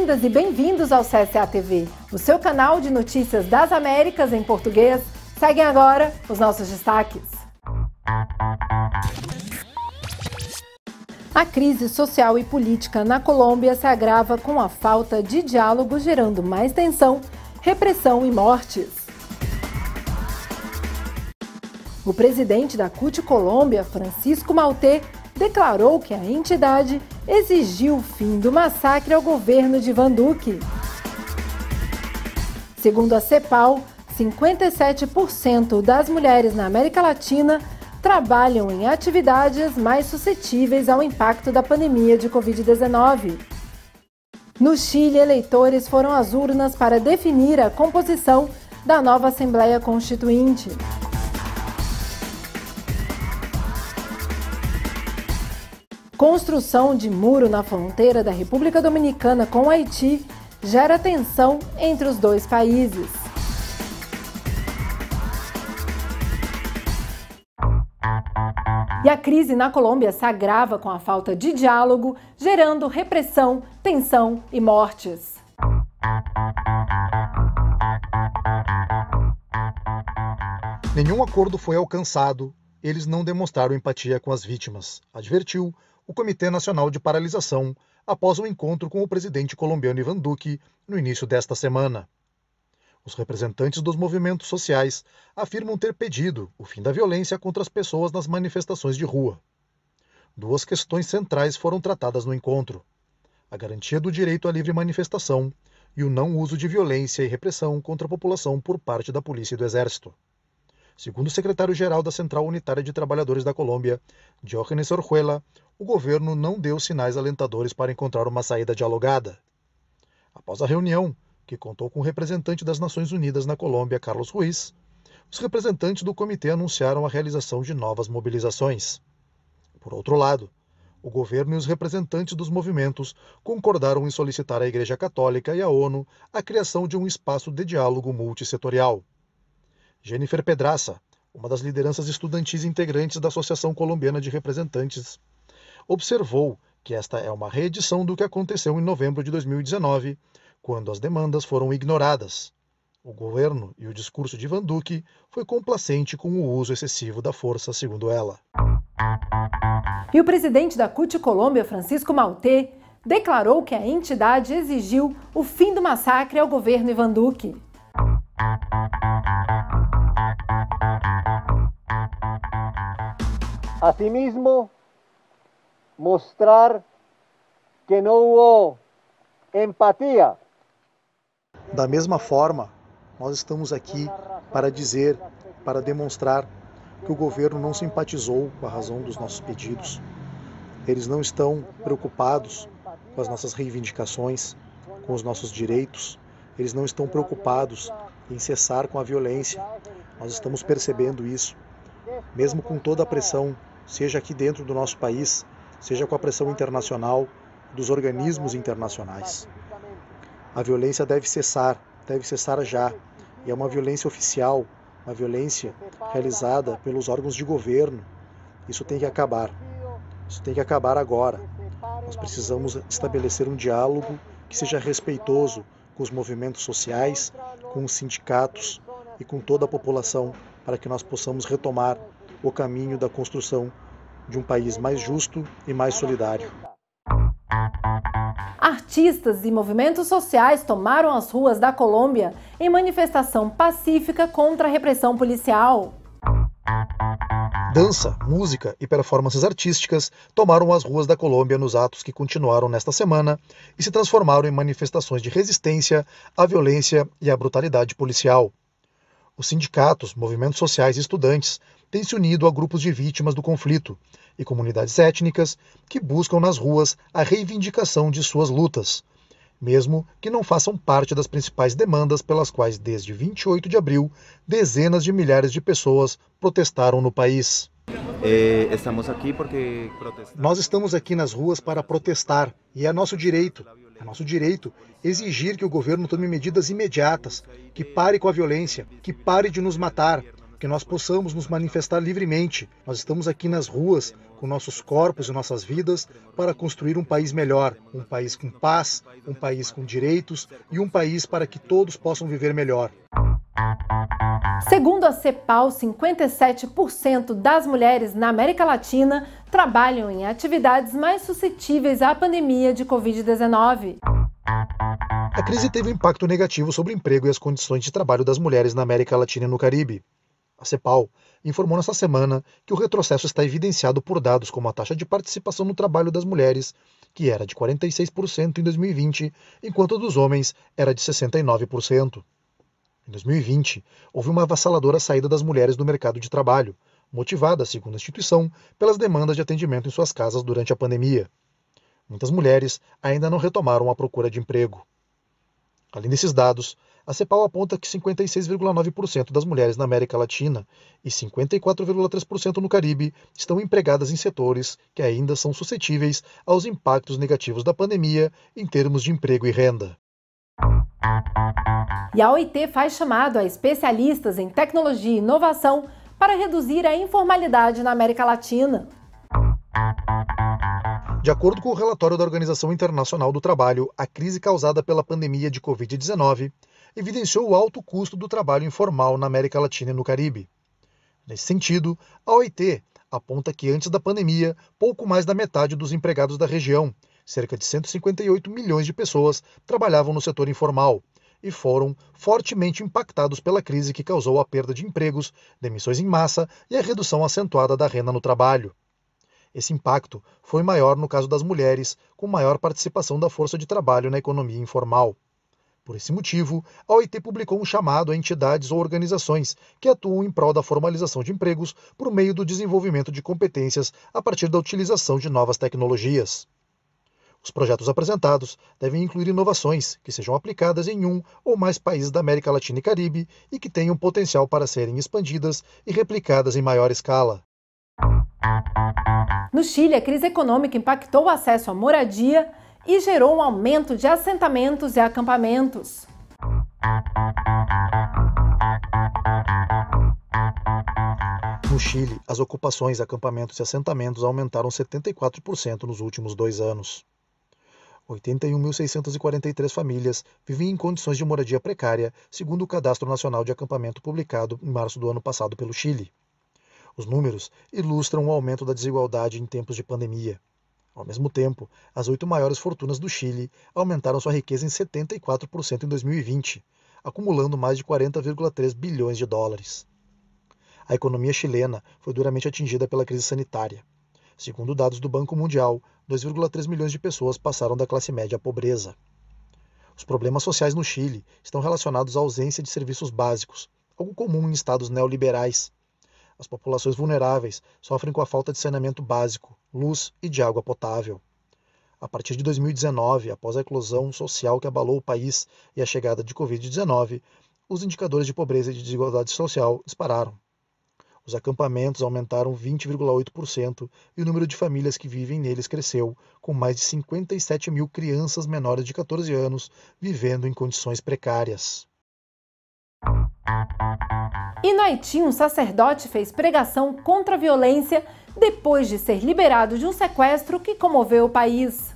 Bem-vindas e bem-vindos ao CSA TV, o seu canal de notícias das Américas em português. Seguem agora os nossos destaques. A crise social e política na Colômbia se agrava com a falta de diálogo, gerando mais tensão, repressão e mortes. O presidente da CUT Colômbia, Francisco Mauté, declarou que a entidade exigiu o fim do massacre ao governo de Iván Duque. Segundo a CEPAL, 57% das mulheres na América Latina trabalham em atividades mais suscetíveis ao impacto da pandemia de Covid-19. No Chile, eleitores foram às urnas para definir a composição da nova Assembleia Constituinte. Construção de muro na fronteira da República Dominicana com o Haiti gera tensão entre os dois países. E a crise na Colômbia se agrava com a falta de diálogo, gerando repressão, tensão e mortes. Nenhum acordo foi alcançado, eles não demonstraram empatia com as vítimas, advertiu o Comitê Nacional de Paralisação após um encontro com o presidente colombiano Iván Duque no início desta semana. Os representantes dos movimentos sociais afirmam ter pedido o fim da violência contra as pessoas nas manifestações de rua. Duas questões centrais foram tratadas no encontro: a garantia do direito à livre manifestação e o não uso de violência e repressão contra a população por parte da polícia e do exército. Segundo o secretário-geral da Central Unitária de Trabalhadores da Colômbia, Diógenes Orjuela, o governo não deu sinais alentadores para encontrar uma saída dialogada. Após a reunião, que contou com o representante das Nações Unidas na Colômbia, Carlos Ruiz, os representantes do comitê anunciaram a realização de novas mobilizações. Por outro lado, o governo e os representantes dos movimentos concordaram em solicitar à Igreja Católica e à ONU a criação de um espaço de diálogo multissetorial. Jennifer Pedraza, uma das lideranças estudantis integrantes da Associação Colombiana de Representantes, observou que esta é uma reedição do que aconteceu em novembro de 2019, quando as demandas foram ignoradas. O governo e o discurso de Iván Duque foi complacente com o uso excessivo da força, segundo ela. E o presidente da CUT Colômbia, Francisco Mauté, declarou que a entidade exigiu o fim do massacre ao governo Iván Duque. Asimismo, mostrar que não houve empatia. Da mesma forma, nós estamos aqui para dizer, para demonstrar que o governo não simpatizou com a razão dos nossos pedidos. Eles não estão preocupados com as nossas reivindicações, com os nossos direitos. Eles não estão preocupados em cessar com a violência. Nós estamos percebendo isso. Mesmo com toda a pressão, seja aqui dentro do nosso país, seja com a pressão internacional, dos organismos internacionais. A violência deve cessar já. E é uma violência oficial, uma violência realizada pelos órgãos de governo. Isso tem que acabar. Isso tem que acabar agora. Nós precisamos estabelecer um diálogo que seja respeitoso com os movimentos sociais, com os sindicatos e com toda a população, para que nós possamos retomar o caminho da construção de um país mais justo e mais solidário. Artistas e movimentos sociais tomaram as ruas da Colômbia em manifestação pacífica contra a repressão policial. Dança, música e performances artísticas tomaram as ruas da Colômbia nos atos que continuaram nesta semana e se transformaram em manifestações de resistência à violência e à brutalidade policial. Os sindicatos, movimentos sociais e estudantes têm se unido a grupos de vítimas do conflito e comunidades étnicas que buscam nas ruas a reivindicação de suas lutas, mesmo que não façam parte das principais demandas pelas quais, desde 28 de abril, dezenas de milhares de pessoas protestaram no país. Nós estamos aqui nas ruas para protestar, e é nosso direito. É nosso direito exigir que o governo tome medidas imediatas, que pare com a violência, que pare de nos matar, que nós possamos nos manifestar livremente. Nós estamos aqui nas ruas, com nossos corpos e nossas vidas, para construir um país melhor, um país com paz, um país com direitos e um país para que todos possam viver melhor. Segundo a CEPAL, 57% das mulheres na América Latina trabalham em atividades mais suscetíveis à pandemia de Covid-19. A crise teve um impacto negativo sobre o emprego e as condições de trabalho das mulheres na América Latina e no Caribe. A CEPAL informou nesta semana que o retrocesso está evidenciado por dados como a taxa de participação no trabalho das mulheres, que era de 46% em 2020, enquanto a dos homens era de 69%. Em 2020, houve uma avassaladora saída das mulheres do mercado de trabalho, motivada, segundo a instituição, pelas demandas de atendimento em suas casas durante a pandemia. Muitas mulheres ainda não retomaram a procura de emprego. Além desses dados, a CEPAL aponta que 56,9% das mulheres na América Latina e 54,3% no Caribe estão empregadas em setores que ainda são suscetíveis aos impactos negativos da pandemia em termos de emprego e renda. E a OIT faz chamado a especialistas em tecnologia e inovação para reduzir a informalidade na América Latina. De acordo com o relatório da Organização Internacional do Trabalho, a crise causada pela pandemia de Covid-19 evidenciou o alto custo do trabalho informal na América Latina e no Caribe. Nesse sentido, a OIT aponta que antes da pandemia, pouco mais da metade dos empregados da região, cerca de 158 milhões de pessoas, trabalhavam no setor informal e foram fortemente impactados pela crise que causou a perda de empregos, demissões em massa e a redução acentuada da renda no trabalho. Esse impacto foi maior no caso das mulheres, com maior participação da força de trabalho na economia informal. Por esse motivo, a OIT publicou um chamado a entidades ou organizações que atuam em prol da formalização de empregos por meio do desenvolvimento de competências a partir da utilização de novas tecnologias. Os projetos apresentados devem incluir inovações que sejam aplicadas em um ou mais países da América Latina e Caribe e que tenham potencial para serem expandidas e replicadas em maior escala. No Chile, a crise econômica impactou o acesso à moradia e gerou um aumento de assentamentos e acampamentos. No Chile, as ocupações, acampamentos e assentamentos aumentaram 74% nos últimos 2 anos. 81.643 famílias vivem em condições de moradia precária, segundo o Cadastro Nacional de Acampamento publicado em março do ano passado pelo Chile. Os números ilustram o aumento da desigualdade em tempos de pandemia. Ao mesmo tempo, as 8 maiores fortunas do Chile aumentaram sua riqueza em 74% em 2020, acumulando mais de 40,3 bilhões de dólares. A economia chilena foi duramente atingida pela crise sanitária. Segundo dados do Banco Mundial, 2,3 milhões de pessoas passaram da classe média à pobreza. Os problemas sociais no Chile estão relacionados à ausência de serviços básicos, algo comum em estados neoliberais. As populações vulneráveis sofrem com a falta de saneamento básico, luz e de água potável. A partir de 2019, após a eclosão social que abalou o país e a chegada de Covid-19, os indicadores de pobreza e de desigualdade social dispararam. Os acampamentos aumentaram 20,8% e o número de famílias que vivem neles cresceu, com mais de 57 mil crianças menores de 14 anos vivendo em condições precárias. E no Haiti, um sacerdote fez pregação contra a violência depois de ser liberado de um sequestro que comoveu o país.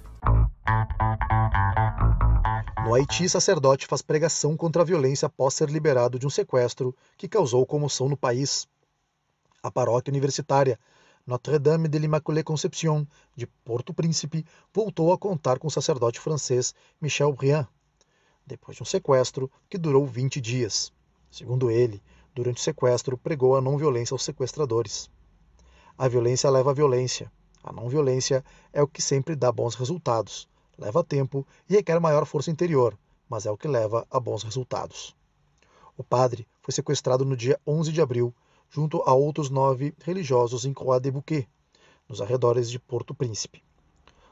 No Haiti, sacerdote faz pregação contra a violência após ser liberado de um sequestro que causou comoção no país. A paróquia universitária Notre-Dame de l'Immaculée Conception, de Porto Príncipe, voltou a contar com o sacerdote francês Michel Briand, depois de um sequestro que durou 20 dias. Segundo ele, durante o sequestro, pregou a não-violência aos sequestradores. A violência leva à violência. A não-violência é o que sempre dá bons resultados. Leva tempo e requer maior força interior, mas é o que leva a bons resultados. O padre foi sequestrado no dia 11 de abril, junto a outros 9 religiosos em Croix-des-Bouquets, nos arredores de Porto Príncipe.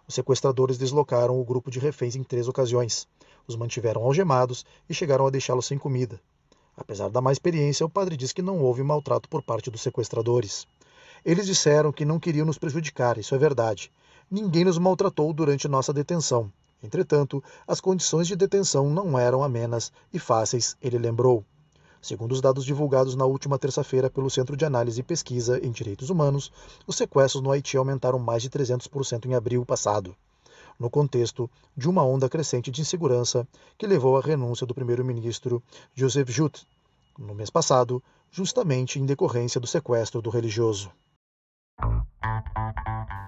Os sequestradores deslocaram o grupo de reféns em 3 ocasiões, os mantiveram algemados e chegaram a deixá-los sem comida. Apesar da má experiência, o padre diz que não houve maltrato por parte dos sequestradores. Eles disseram que não queriam nos prejudicar, isso é verdade. Ninguém nos maltratou durante nossa detenção. Entretanto, as condições de detenção não eram amenas e fáceis, ele lembrou. Segundo os dados divulgados na última terça-feira pelo Centro de Análise e Pesquisa em Direitos Humanos, os sequestros no Haiti aumentaram mais de 300% em abril passado, no contexto de uma onda crescente de insegurança que levou à renúncia do primeiro-ministro Joseph Jout no mês passado, justamente em decorrência do sequestro do religioso.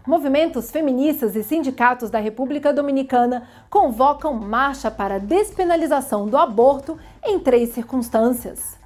Movimentos feministas e sindicatos da República Dominicana convocam marcha para a despenalização do aborto em 3 circunstâncias.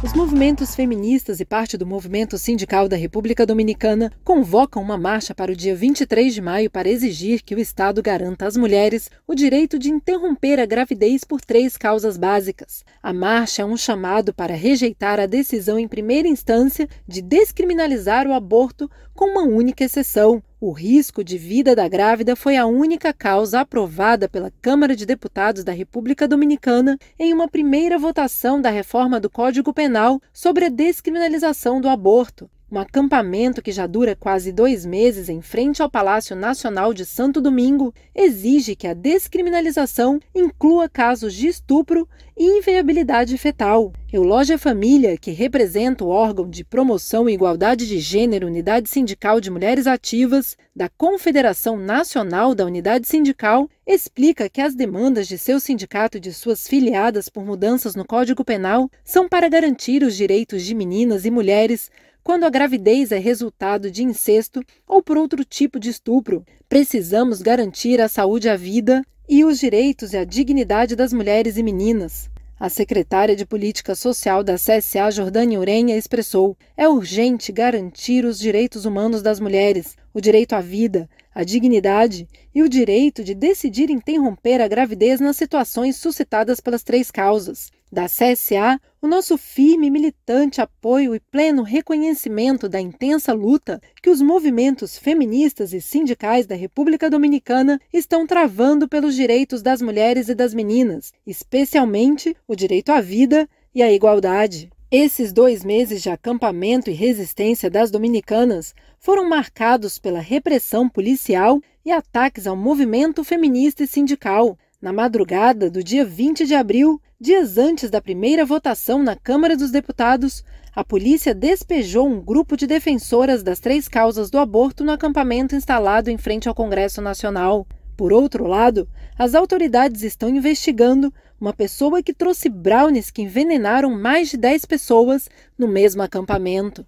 Os movimentos feministas e parte do movimento sindical da República Dominicana convocam uma marcha para o dia 23 de maio para exigir que o Estado garanta às mulheres o direito de interromper a gravidez por 3 causas básicas. A marcha é um chamado para rejeitar a decisão em primeira instância de descriminalizar o aborto com uma única exceção. O risco de vida da grávida foi a única causa aprovada pela Câmara de Deputados da República Dominicana em uma primeira votação da reforma do Código Penal sobre a descriminalização do aborto. Um acampamento que já dura quase 2 meses em frente ao Palácio Nacional de Santo Domingo exige que a descriminalização inclua casos de estupro e inviabilidade fetal. Eulogia Família, que representa o órgão de promoção e igualdade de gênero Unidade Sindical de Mulheres Ativas da Confederação Nacional da Unidade Sindical, explica que as demandas de seu sindicato e de suas filiadas por mudanças no Código Penal são para garantir os direitos de meninas e mulheres quando a gravidez é resultado de incesto ou por outro tipo de estupro. Precisamos garantir a saúde à vida e os direitos e a dignidade das mulheres e meninas. A secretária de Política Social da CSA, Jordânia Urenha, expressou: é urgente garantir os direitos humanos das mulheres, o direito à vida, à dignidade e o direito de decidir interromper a gravidez nas situações suscitadas pelas 3 causas. Da CSA, o nosso firme e militante apoio e pleno reconhecimento da intensa luta que os movimentos feministas e sindicais da República Dominicana estão travando pelos direitos das mulheres e das meninas, especialmente o direito à vida e à igualdade. Esses 2 meses de acampamento e resistência das dominicanas foram marcados pela repressão policial e ataques ao movimento feminista e sindical. Na madrugada do dia 20 de abril, dias antes da primeira votação na Câmara dos Deputados, a polícia despejou um grupo de defensoras das 3 causas do aborto no acampamento instalado em frente ao Congresso Nacional. Por outro lado, as autoridades estão investigando uma pessoa que trouxe brownies que envenenaram mais de 10 pessoas no mesmo acampamento.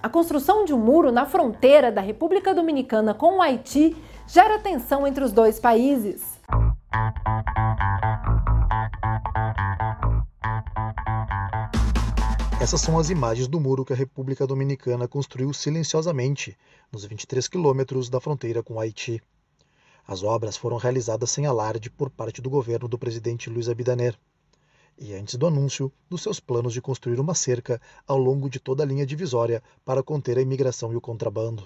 A construção de um muro na fronteira da República Dominicana com o Haiti gera tensão entre os 2 países. Essas são as imagens do muro que a República Dominicana construiu silenciosamente nos 23 quilômetros da fronteira com o Haiti. As obras foram realizadas sem alarde por parte do governo do presidente Luiz Abinader, e antes do anúncio dos seus planos de construir uma cerca ao longo de toda a linha divisória para conter a imigração e o contrabando.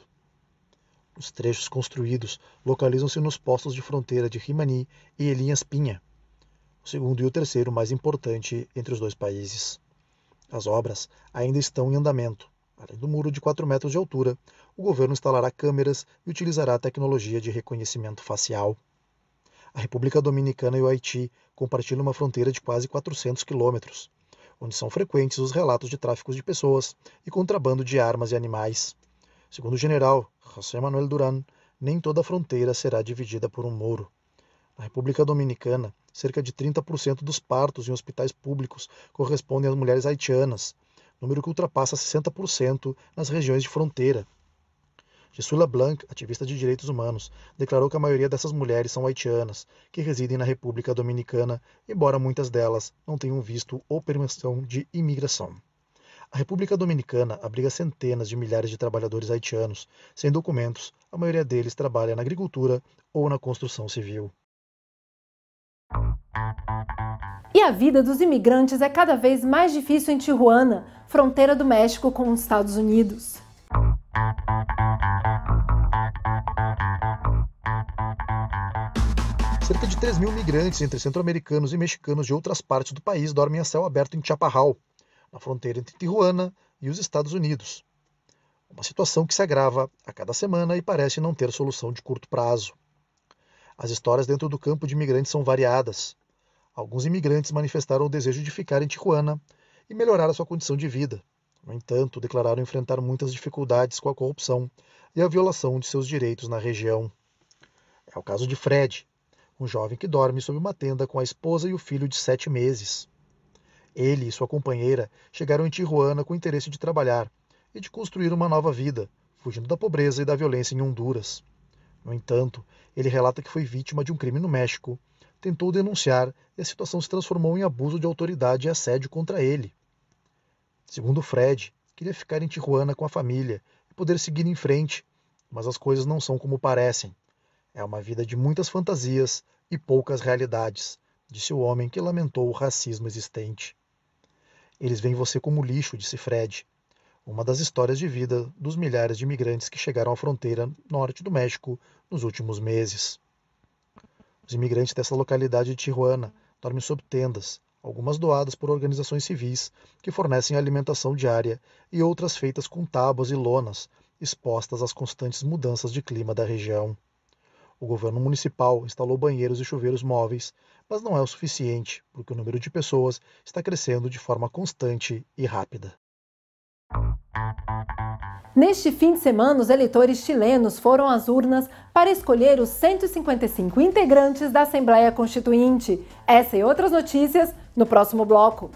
Os trechos construídos localizam-se nos postos de fronteira de Rimani e Elhinhas Pinha, o segundo e o terceiro mais importante entre os 2 países. As obras ainda estão em andamento. Além do muro de 4 metros de altura, o governo instalará câmeras e utilizará a tecnologia de reconhecimento facial. A República Dominicana e o Haiti compartilham uma fronteira de quase 400 quilômetros, onde são frequentes os relatos de tráfico de pessoas e contrabando de armas e animais. Segundo o general José Manuel Duran, nem toda a fronteira será dividida por um muro. Na República Dominicana, cerca de 30% dos partos em hospitais públicos correspondem às mulheres haitianas, número que ultrapassa 60% nas regiões de fronteira. Gisula Blanc, ativista de direitos humanos, declarou que a maioria dessas mulheres são haitianas, que residem na República Dominicana, embora muitas delas não tenham visto ou permissão de imigração. A República Dominicana abriga centenas de milhares de trabalhadores haitianos, sem documentos, a maioria deles trabalha na agricultura ou na construção civil. E a vida dos imigrantes é cada vez mais difícil em Tijuana, fronteira do México com os Estados Unidos. Cerca de 3.000 migrantes entre centro-americanos e mexicanos de outras partes do país dormem a céu aberto em Chaparral, na fronteira entre Tijuana e os Estados Unidos. Uma situação que se agrava a cada semana e parece não ter solução de curto prazo. As histórias dentro do campo de imigrantes são variadas. Alguns imigrantes manifestaram o desejo de ficar em Tijuana e melhorar a sua condição de vida. No entanto, declararam enfrentar muitas dificuldades com a corrupção e a violação de seus direitos na região. É o caso de Fred, um jovem que dorme sob uma tenda com a esposa e o filho de 7 meses. Ele e sua companheira chegaram em Tijuana com o interesse de trabalhar e de construir uma nova vida, fugindo da pobreza e da violência em Honduras. No entanto, ele relata que foi vítima de um crime no México, tentou denunciar e a situação se transformou em abuso de autoridade e assédio contra ele. Segundo Fred, queria ficar em Tijuana com a família e poder seguir em frente, mas as coisas não são como parecem. É uma vida de muitas fantasias e poucas realidades, disse o homem que lamentou o racismo existente. Eles veem você como lixo, disse Fred. Uma das histórias de vida dos milhares de imigrantes que chegaram à fronteira norte do México nos últimos meses. Os imigrantes dessa localidade de Tijuana dormem sob tendas, algumas doadas por organizações civis que fornecem alimentação diária e outras feitas com tábuas e lonas, expostas às constantes mudanças de clima da região. O governo municipal instalou banheiros e chuveiros móveis, mas não é o suficiente, porque o número de pessoas está crescendo de forma constante e rápida. Neste fim de semana, os eleitores chilenos foram às urnas para escolher os 155 integrantes da Assembleia Constituinte. Essa e outras notícias no próximo bloco.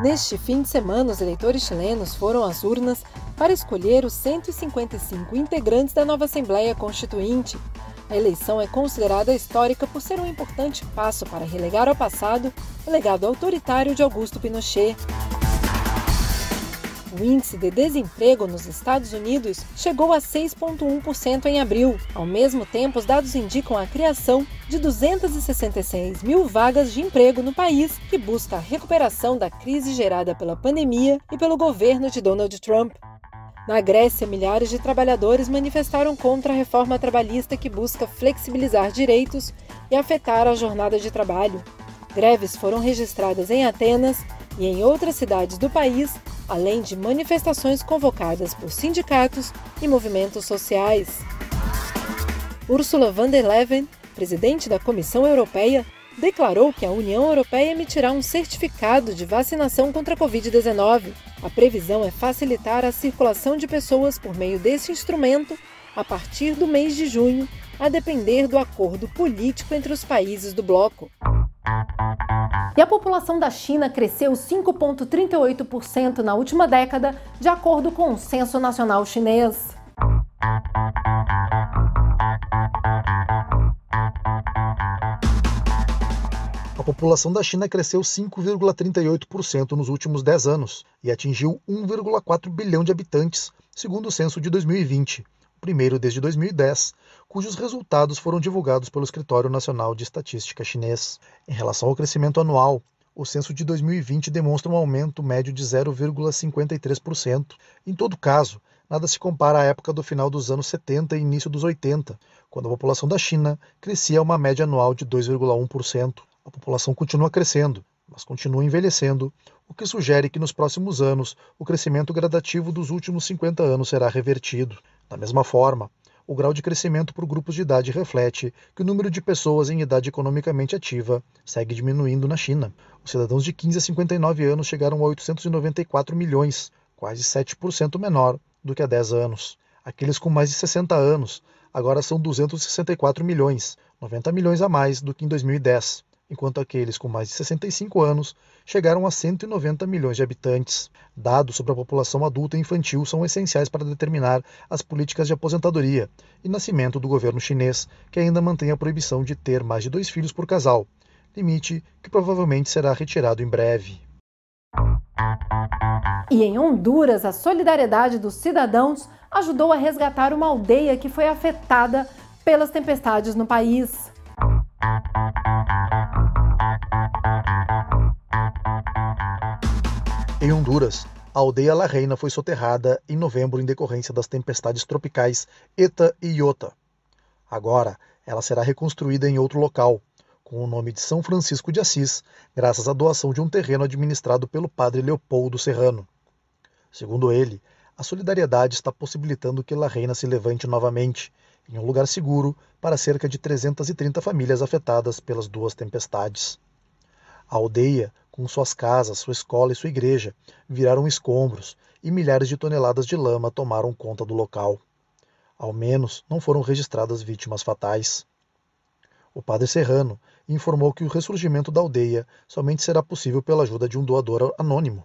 Neste fim de semana, os eleitores chilenos foram às urnas para escolher os 155 integrantes da nova Assembleia Constituinte. A eleição é considerada histórica por ser um importante passo para relegar ao passado o legado autoritário de Augusto Pinochet. O índice de desemprego nos Estados Unidos chegou a 6,1% em abril. Ao mesmo tempo, os dados indicam a criação de 266 mil vagas de emprego no país, que busca a recuperação da crise gerada pela pandemia e pelo governo de Donald Trump. Na Grécia, milhares de trabalhadores manifestaram contra a reforma trabalhista que busca flexibilizar direitos e afetar a jornada de trabalho. Greves foram registradas em Atenas e em outras cidades do país, além de manifestações convocadas por sindicatos e movimentos sociais. Ursula von der Leyen, presidente da Comissão Europeia, declarou que a União Europeia emitirá um certificado de vacinação contra a Covid-19. A previsão é facilitar a circulação de pessoas por meio desse instrumento a partir do mês de junho, a depender do acordo político entre os países do bloco. E a população da China cresceu 5,38% na última década, de acordo com o Censo Nacional Chinês. A população da China cresceu 5,38% nos últimos 10 anos e atingiu 1,4 bilhão de habitantes, segundo o censo de 2020, o primeiro desde 2010, cujos resultados foram divulgados pelo Escritório Nacional de Estatística chinês. Em relação ao crescimento anual, o censo de 2020 demonstra um aumento médio de 0,53%. Em todo caso, nada se compara à época do final dos anos 70 e início dos 80, quando a população da China crescia a uma média anual de 2,1%. A população continua crescendo, mas continua envelhecendo, o que sugere que nos próximos anos o crescimento gradativo dos últimos 50 anos será revertido. Da mesma forma, o grau de crescimento por grupos de idade reflete que o número de pessoas em idade economicamente ativa segue diminuindo na China. Os cidadãos de 15 a 59 anos chegaram a 894 milhões, quase 7% menor do que há 10 anos. Aqueles com mais de 60 anos agora são 264 milhões, 90 milhões a mais do que em 2010. Enquanto aqueles com mais de 65 anos chegaram a 190 milhões de habitantes. Dados sobre a população adulta e infantil são essenciais para determinar as políticas de aposentadoria e nascimento do governo chinês, que ainda mantém a proibição de ter mais de 2 filhos por casal, limite que provavelmente será retirado em breve. E em Honduras, a solidariedade dos cidadãos ajudou a resgatar uma aldeia que foi afetada pelas tempestades no país. Em Honduras, a aldeia La Reina foi soterrada em novembro em decorrência das tempestades tropicais Eta e Iota. Agora, ela será reconstruída em outro local, com o nome de São Francisco de Assis, graças à doação de um terreno administrado pelo padre Leopoldo Serrano. Segundo ele, A solidariedade está possibilitando que La Reina se levante novamente, em um lugar seguro para cerca de 330 famílias afetadas pelas duas tempestades. A aldeia, com suas casas, sua escola e sua igreja, viraram escombros e milhares de toneladas de lama tomaram conta do local. Ao menos não foram registradas vítimas fatais. O padre Serrano informou que o ressurgimento da aldeia somente será possível pela ajuda de um doador anônimo.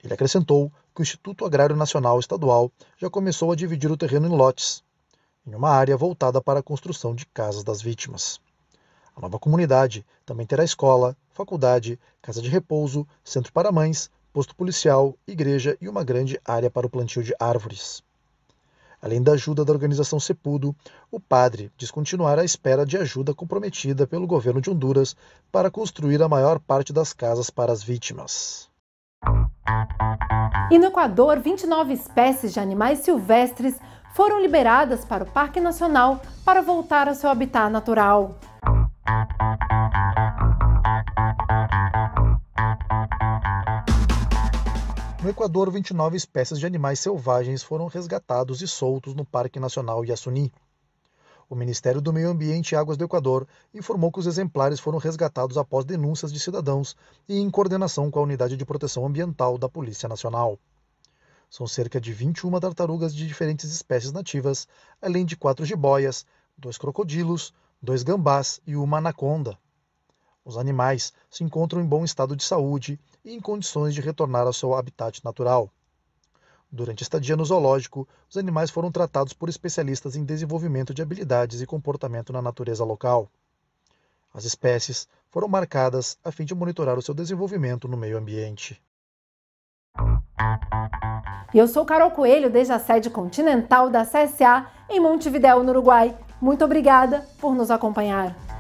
Ele acrescentou que o Instituto Agrário Nacional Estadual já começou a dividir o terreno em lotes, em uma área voltada para a construção de casas das vítimas. A nova comunidade também terá escola, faculdade, casa de repouso, centro para mães, posto policial, igreja e uma grande área para o plantio de árvores. Além da ajuda da organização Cepudo, o padre diz continuar à espera de ajuda comprometida pelo governo de Honduras para construir a maior parte das casas para as vítimas. E no Equador, 29 espécies de animais silvestres foram liberadas para o Parque Nacional para voltar ao seu habitat natural. No Equador, 29 espécies de animais selvagens foram resgatados e soltos no Parque Nacional Yasuní. O Ministério do Meio Ambiente e Águas do Equador informou que os exemplares foram resgatados após denúncias de cidadãos e em coordenação com a Unidade de Proteção Ambiental da Polícia Nacional. São cerca de 21 tartarugas de diferentes espécies nativas, além de 4 jiboias, 2 crocodilos, 2 gambás e uma anaconda. Os animais se encontram em bom estado de saúde e em condições de retornar ao seu habitat natural. Durante a estadia no zoológico, os animais foram tratados por especialistas em desenvolvimento de habilidades e comportamento na natureza local. As espécies foram marcadas a fim de monitorar o seu desenvolvimento no meio ambiente. E eu sou Carol Coelho, desde a sede continental da CSA em Montevidéu, no Uruguai. Muito obrigada por nos acompanhar.